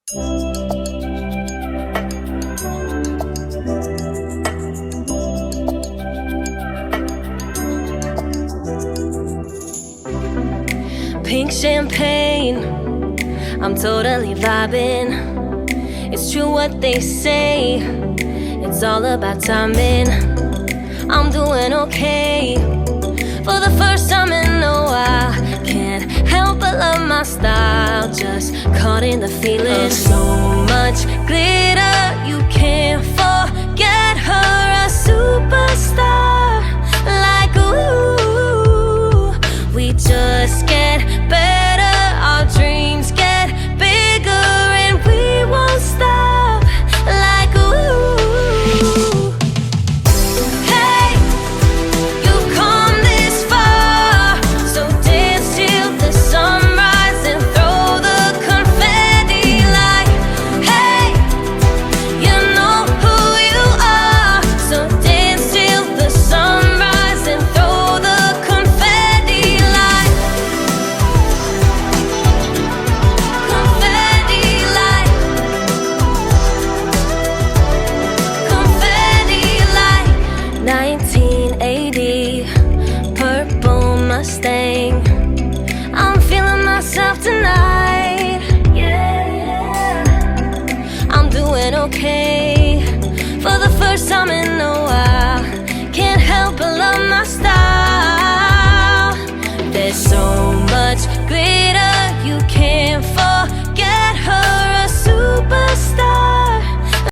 Pink champagne, I'm totally vibing. It's true what they say, it's all about timing. I'm doing okay. For the first time in a while, can't help but love my style. Just caught in the feeling of so much glitter, you can't forget her, a superstar. Like ooh, we just get better, our dreams get bigger, and we won't stop. Like ooh, hey, you've come this far, so dance till the sunrise and throw the confetti. Like hey, you know who you are, so dance till the sunrise and throw the confetti. Like confetti, like confetti, like 1980 purple Mustang. I'm feeling myself tonight. Yeah, I'm doing okay. For the first time in